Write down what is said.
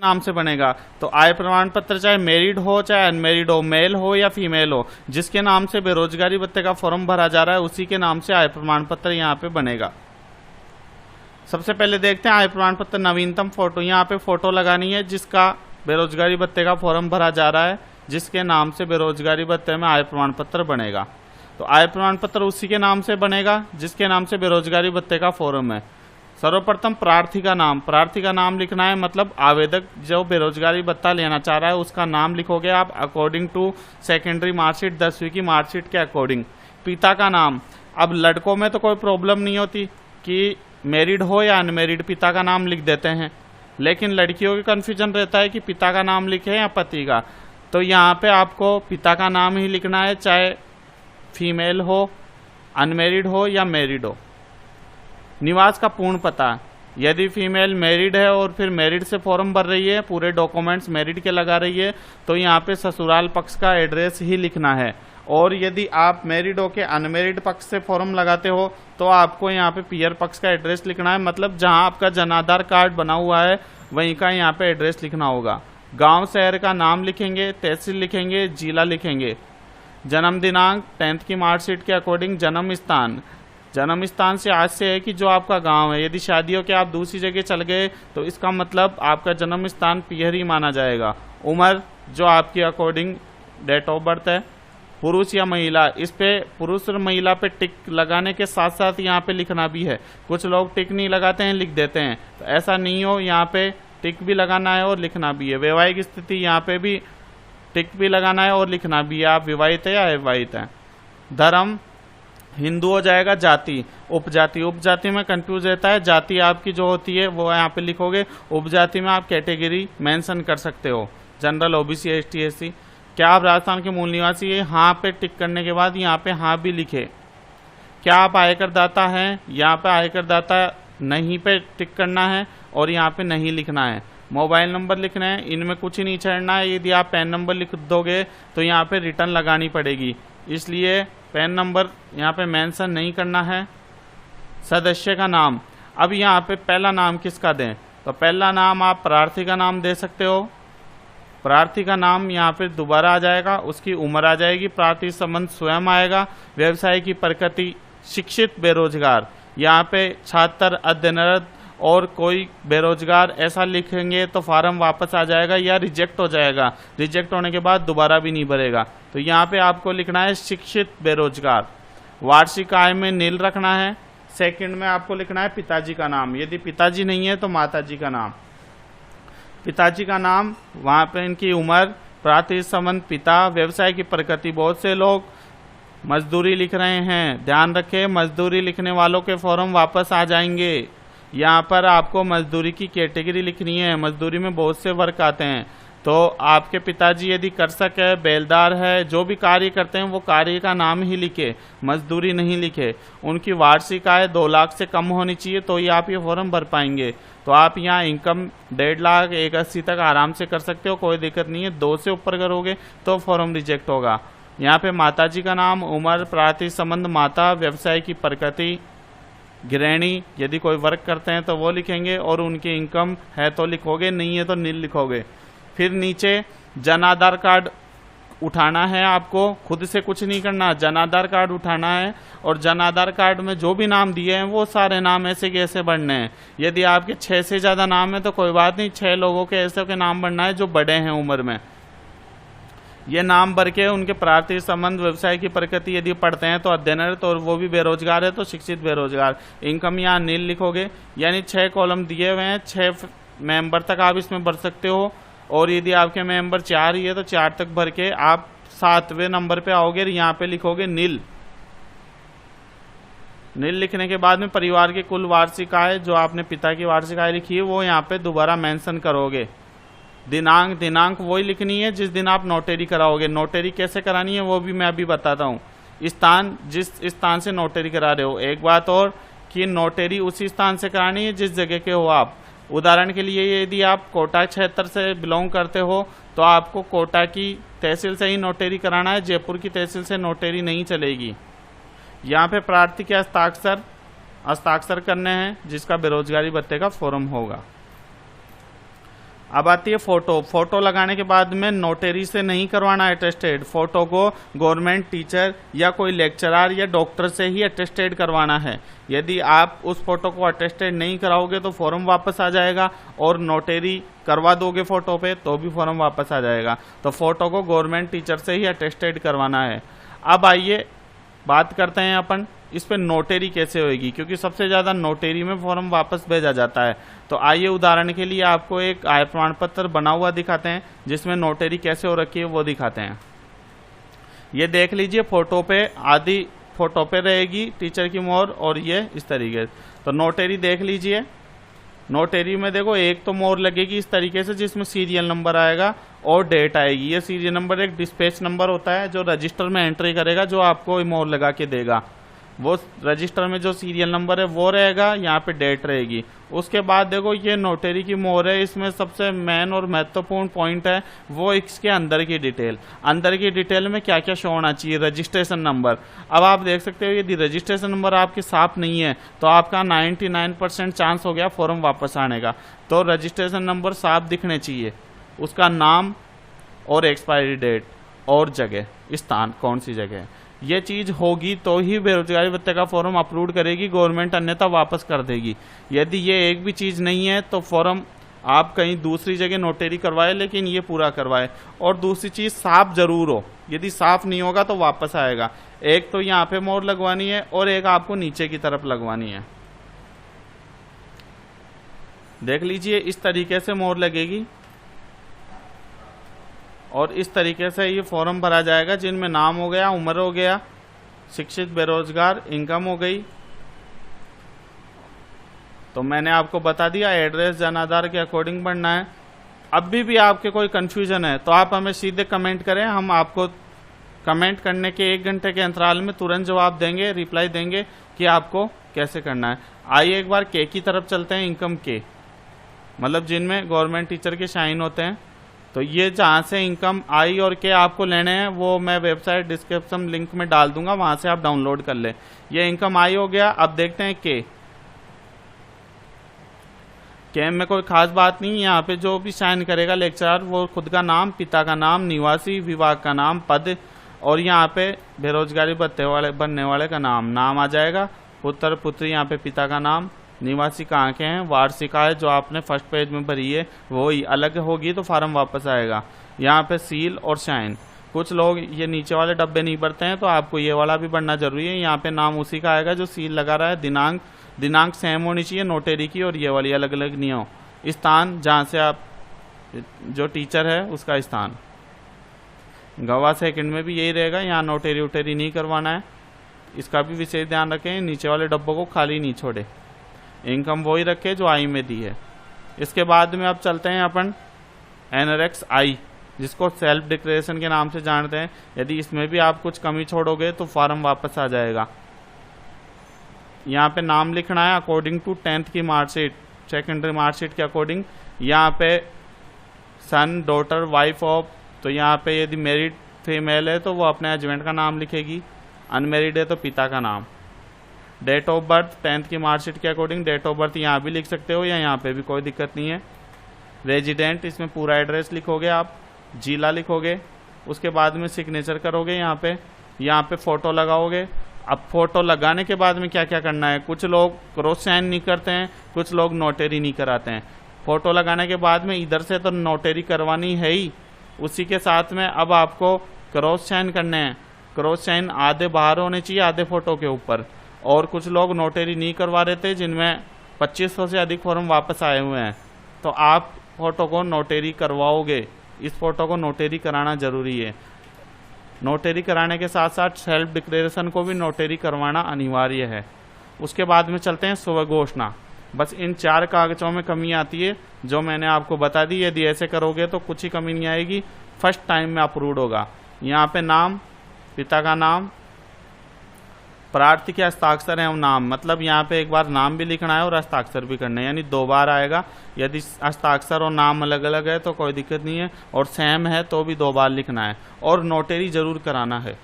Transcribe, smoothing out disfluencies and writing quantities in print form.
नाम से बनेगा। तो आय प्रमाण पत्र चाहे मैरिड हो चाहे अनमैरिड हो, मेल हो या फीमेल हो, जिसके नाम से बेरोजगारी भत्ते का फॉर्म भरा जा रहा है उसी के नाम से आय प्रमाण पत्र यहाँ पे बनेगा। सबसे पहले देखते हैं आय प्रमाण पत्र नवीनतम फोटो। यहाँ पे फोटो लगानी है जिसका बेरोजगारी भत्ते का फॉर्म भरा जा रहा है, जिसके नाम से बेरोजगारी भत्ते में आय प्रमाण पत्र बनेगा। तो आय प्रमाण पत्र उसी के नाम से बनेगा जिसके नाम से बेरोजगारी भत्ते का फॉर्म है। सर्वप्रथम प्रार्थी का नाम लिखना है, मतलब आवेदक जो बेरोजगारी भत्ता लेना चाह रहा है उसका नाम लिखोगे आप अकॉर्डिंग टू सेकेंडरी मार्कशीट, 10वीं की मार्कशीट के अकॉर्डिंग। पिता का नाम, अब लड़कों में तो कोई प्रॉब्लम नहीं होती कि मैरिड हो या अनमैरिड, पिता का नाम लिख देते हैं, लेकिन लड़कियों के कन्फ्यूजन रहता है कि पिता का नाम लिखे या पति का। तो यहाँ पे आपको पिता का नाम ही लिखना है, चाहे फीमेल हो, अनमैरिड हो या मैरिड हो। निवास का पूर्ण पता, यदि फीमेल मैरिड है और फिर मैरिड से फॉर्म भर रही है, पूरे डॉक्यूमेंट्स मैरिड के लगा रही है, तो यहाँ पे ससुराल पक्ष का एड्रेस ही लिखना है। और यदि आप मैरिड हो के अनमैरिड पक्ष से फॉर्म लगाते हो तो आपको यहाँ पे पियर पक्ष का एड्रेस लिखना है, मतलब जहाँ आपका जनाधार कार्ड बना हुआ है वहीं का यहाँ पे एड्रेस लिखना होगा। गांव शहर का नाम लिखेंगे, तहसील लिखेंगे, जिला लिखेंगे। जन्म दिनांक 10th की मार्कशीट के अकॉर्डिंग जन्म स्थान से आज से है कि जो आपका गांव है। यदि शादी हो के आप दूसरी जगह चल गए तो इसका मतलब आपका जन्म स्थान पियर ही माना जाएगा। उम्र जो आपकी अकॉर्डिंग डेट ऑफ बर्थ है। पुरुष या महिला, इस पे पुरुष और महिला पे टिक लगाने के साथ साथ यहाँ पे लिखना भी है। कुछ लोग टिक नहीं लगाते हैं, लिख देते हैं, तो ऐसा नहीं हो, यहाँ पे टिक भी लगाना है और लिखना भी है। वैवाहिक स्थिति, यहाँ पे भी टिक भी लगाना है और लिखना भी है, आप विवाहित है या अविवाहित है। धर्म हिंदू हो जाएगा। जाति, उपजाति में कंफ्यूज रहता है, जाति आपकी जो होती है वो यहाँ पे लिखोगे। उपजाति में आप कैटेगरी मेंशन कर सकते हो, जनरल, ओबीसी, एसटी, एससी। क्या आप राजस्थान के मूल निवासी है, हाँ पे टिक करने के बाद यहाँ पे हाँ भी लिखे। क्या आप आयकर दाता हैं, यहाँ पे आयकर दाता नहीं पे टिक करना है और यहाँ पे नहीं लिखना है। मोबाइल नंबर लिखना है, इनमें कुछ ही नहीं छेड़ना है। यदि आप पैन नंबर लिख दोगे तो यहाँ पे रिटर्न लगानी पड़ेगी, इसलिए पैन नंबर यहाँ पे मेंशन नहीं करना है। सदस्य का नाम, अब यहाँ पे पहला नाम किसका दें, तो पहला नाम आप प्रार्थी का नाम दे सकते हो। प्रार्थी का नाम यहाँ पे दोबारा आ जाएगा, उसकी उम्र आ जाएगी, प्रार्थी संबंध स्वयं आएगा। व्यवसाय की प्रकृति, शिक्षित बेरोजगार, यहाँ पे छात्र, अध्ययनरत और कोई बेरोजगार ऐसा लिखेंगे तो फार्म वापस आ जाएगा या रिजेक्ट हो जाएगा। रिजेक्ट होने के बाद दोबारा भी नहीं भरेगा। तो यहाँ पे आपको लिखना है शिक्षित बेरोजगार। वार्षिक आय में नील रखना है। सेकंड में आपको लिखना है पिताजी का नाम, यदि पिताजी नहीं है तो माताजी का नाम। पिताजी का नाम, वहाँ पे इनकी उम्र, प्रातिनिधिक संबंध पिता, व्यवसाय की प्रकृति। बहुत से लोग मजदूरी लिख रहे हैं, ध्यान रखें मजदूरी लिखने वालों के फॉर्म वापस आ जाएंगे। यहाँ पर आपको मजदूरी की कैटेगरी लिखनी है, मजदूरी में बहुत से वर्क आते हैं। तो आपके पिताजी यदि कृषक है, बेलदार है, जो भी कार्य करते हैं वो कार्य का नाम ही लिखे, मजदूरी नहीं लिखे। उनकी वार्षिक आय 2 लाख से कम होनी चाहिए तो ही आप ये फॉर्म भर पाएंगे। तो आप यहाँ इनकम 1.5 लाख 180 तक आराम से कर सकते हो, कोई दिक्कत नहीं है। 2 से ऊपर करोगे तो फॉर्म रिजेक्ट होगा। यहाँ पे माताजी का नाम, उम्र, प्रातिनिधिक संबंध माता, व्यवसाय की प्रकृति, गृहिणी, यदि कोई वर्क करते हैं तो वो लिखेंगे और उनकी इनकम है तो लिखोगे, नहीं है तो नील लिखोगे। फिर नीचे जनाधार कार्ड उठाना है, आपको खुद से कुछ नहीं करना, जनाधार कार्ड उठाना है और जनाधार कार्ड में जो भी नाम दिए हैं वो सारे नाम ऐसे के ऐसे बढ़ने हैं। यदि आपके 6 से ज़्यादा नाम है तो कोई बात नहीं, 6 लोगों के ऐसे के नाम बढ़ना है जो बड़े हैं उम्र में। ये नाम भर के उनके प्रातिनिधिक संबंध, व्यवसाय की प्रकृति, यदि पढ़ते हैं तो अध्ययनरत और वो भी बेरोजगार है तो शिक्षित बेरोजगार। इनकम यहाँ नील लिखोगे, यानी 6 कॉलम दिए हुए हैं, 6 मेंबर तक आप इसमें भर सकते हो। और यदि आपके मेंबर 4 ही है तो 4 तक भर के आप 7वें नंबर पे आओगे, यहाँ पे लिखोगे नील। नील लिखने के बाद में परिवार की कुल वार्षिक आय, जो आपने पिता की वार्षिक आय लिखी है वो यहाँ पे दोबारा मेंशन करोगे। दिनांक वही लिखनी है जिस दिन आप नोटरी कराओगे। नोटरी कैसे करानी है वो भी मैं अभी बताता हूँ। स्थान, जिस स्थान से नोटरी करा रहे हो। एक बात और कि नोटरी उसी स्थान से करानी है जिस जगह के हो आप। उदाहरण के लिए यदि आप कोटा क्षेत्र से बिलोंग करते हो तो आपको कोटा की तहसील से ही नोटरी कराना है, जयपुर की तहसील से नोटरी नहीं चलेगी। यहाँ पे प्रार्थी के हस्ताक्षर करने हैं जिसका बेरोजगारी भत्ते का फॉर्म होगा। अब आती है फोटो। फोटो लगाने के बाद में नोटरी से नहीं करवाना अटेस्टेड, फोटो को गवर्नमेंट टीचर या कोई लेक्चरर या डॉक्टर से ही अटेस्टेड करवाना है। यदि आप उस फोटो को अटेस्टेड नहीं कराओगे तो फॉर्म वापस आ जाएगा, और नोटरी करवा दोगे फोटो पे तो भी फॉर्म वापस आ जाएगा। तो फोटो को गवर्नमेंट टीचर से ही अटेस्टेड करवाना है। अब आइए बात करते हैं अपन इस पे नोटरी कैसे होगी, क्योंकि सबसे ज़्यादा नोटरी में फॉर्म वापस भेजा जाता है। तो आइए उदाहरण के लिए आपको एक आय प्रमाण पत्र बना हुआ दिखाते हैं जिसमें नोटरी कैसे हो रखी है वो दिखाते हैं। ये देख लीजिए, फोटो पे आधी फोटो पे रहेगी टीचर की मोहर, और ये इस तरीके से। तो नोटरी देख लीजिए, नोटरी में देखो एक तो मोहर लगेगी इस तरीके से जिसमें सीरियल नंबर आएगा और डेट आएगी। ये सीरियल नंबर एक डिस्पैच नंबर होता है जो रजिस्टर में एंट्री करेगा, जो आपको मोहर लगा के देगा। वो रजिस्टर में जो सीरियल नंबर है वो रहेगा, यहाँ पे डेट रहेगी। उसके बाद देखो ये नोटरी की मोहर है, इसमें सबसे मेन और महत्वपूर्ण पॉइंट है वो इसके अंदर की डिटेल। अंदर की डिटेल में क्या क्या शो होना चाहिए, रजिस्ट्रेशन नंबर। अब आप देख सकते हो यदि रजिस्ट्रेशन नंबर आपके साफ नहीं है तो आपका 99% चांस हो गया फॉर्म वापस आने का। तो रजिस्ट्रेशन नंबर साफ दिखने चाहिए, उसका नाम और एक्सपायरी डेट और जगह, स्थान कौन सी जगह है, ये चीज होगी तो ही बेरोजगारी भत्ते का फॉर्म अप्रूव करेगी गवर्नमेंट, अन्यथा वापस कर देगी। यदि ये एक भी चीज नहीं है तो फॉर्म आप कहीं दूसरी जगह नोटरी करवाए लेकिन ये पूरा करवाए। और दूसरी चीज साफ जरूर हो, यदि साफ नहीं होगा तो वापस आएगा। एक तो यहाँ पे मोहर लगवानी है और एक आपको नीचे की तरफ लगवानी है। देख लीजिए इस तरीके से मोहर लगेगी और इस तरीके से ये फॉर्म भरा जाएगा, जिनमें नाम हो गया, उम्र हो गया, शिक्षित, बेरोजगार, इनकम हो गई। तो मैंने आपको बता दिया एड्रेस जन आधार के अकॉर्डिंग बनना है। अब भी आपके कोई कंफ्यूजन है तो आप हमें सीधे कमेंट करें, हम आपको कमेंट करने के 1 घंटे के अंतराल में तुरंत जवाब देंगे, रिप्लाई देंगे कि आपको कैसे करना है। आइए एक बार के की तरफ चलते हैं। इनकम के मतलब जिनमें गवर्नमेंट टीचर के साइन होते हैं। तो ये जहाँ से इनकम आई और के आपको लेने हैं वो मैं वेबसाइट डिस्क्रिप्शन लिंक में डाल दूंगा, वहां से आप डाउनलोड कर ले। ये इनकम आई हो गया। अब देखते हैं के में कोई खास बात नहीं। यहाँ पे जो भी साइन करेगा लेक्चरर वो खुद का नाम, पिता का नाम, निवासी, विभाग का नाम, पद, और यहाँ पे बेरोजगारी भत्ते वाले बनने वाले का नाम आ जाएगा। पुत्र पुत्री, यहाँ पे पिता का नाम, निवासी कहाँ के हैं, वार्षिका है जो आपने फर्स्ट पेज में भरी है वो ही अलग होगी तो फार्म वापस आएगा। यहाँ पे सील और साइन। कुछ लोग ये नीचे वाले डब्बे नहीं भरते हैं तो आपको ये वाला भी भरना जरूरी है। यहाँ पे नाम उसी का आएगा जो सील लगा रहा है। दिनांक सेम होनी चाहिए नोटरी की, और ये वाली अलग अलग नहीं हो। स्थान जहाँ से आप जो टीचर है उसका स्थान। गवाह सेकंड में भी यही रहेगा, यहाँ नोटरी उटेरी नहीं करवाना है, इसका भी विशेष ध्यान रखें। नीचे वाले डब्बों को खाली नहीं छोड़े। इनकम वही रखे जो आई में दी है। इसके बाद में अब चलते हैं अपन एनआरएक्स आई, जिसको सेल्फ डिक्लेरेशन के नाम से जानते हैं। यदि इसमें भी आप कुछ कमी छोड़ोगे तो फॉर्म वापस आ जाएगा। यहाँ पे नाम लिखना है अकॉर्डिंग टू 10th की मार्कशीट, सेकेंडरी मार्कशीट के अकॉर्डिंग। यहाँ पे सन, डॉटर, वाइफ ऑफ, तो यहाँ पे यदि मैरिड फीमेल है तो वो अपने हस्बैंड का नाम लिखेगी, अनमेरिड है तो पिता का नाम। डेट ऑफ बर्थ 10th की मार्कशीट के अकॉर्डिंग डेट ऑफ बर्थ यहाँ भी लिख सकते हो या यहाँ पे भी, कोई दिक्कत नहीं है। रेजिडेंट, इसमें पूरा एड्रेस लिखोगे आप, जिला लिखोगे, उसके बाद में सिग्नेचर करोगे। यहाँ पे फोटो लगाओगे। अब फोटो लगाने के बाद में क्या क्या करना है, कुछ लोग क्रॉस साइन नहीं करते हैं, कुछ लोग नोटरी नहीं कराते हैं। फोटो लगाने के बाद में इधर से तो नोटरी करवानी है ही, उसी के साथ में अब आपको क्रॉस साइन करने हैं। क्रॉस साइन आधे बाहर होने चाहिए, आधे फोटो के ऊपर। और कुछ लोग नोटरी नहीं करवा रहे थे जिनमें 2500 से अधिक फॉर्म वापस आए हुए हैं, तो आप फोटो को नोटरी करवाओगे। इस फोटो को नोटरी कराना जरूरी है। नोटरी कराने के साथ साथ सेल्फ डिक्लेरेशन को भी नोटरी करवाना अनिवार्य है। उसके बाद में चलते हैं स्व घोषणा। बस इन 4 कागजों में कमी आती है जो मैंने आपको बता दी। यदि ऐसे करोगे तो कुछ ही कमी नहीं आएगी, फर्स्ट टाइम में अप्रूव्ड होगा। यहाँ पे नाम, पिता का नाम, प्रार्थी के हस्ताक्षर है नाम, मतलब यहाँ पे एक बार नाम भी लिखना है और हस्ताक्षर भी करना है, यानी 2 बार आएगा। यदि हस्ताक्षर और नाम अलग अलग है तो कोई दिक्कत नहीं है, और सेम है तो भी 2 बार लिखना है, और नोटरी जरूर कराना है।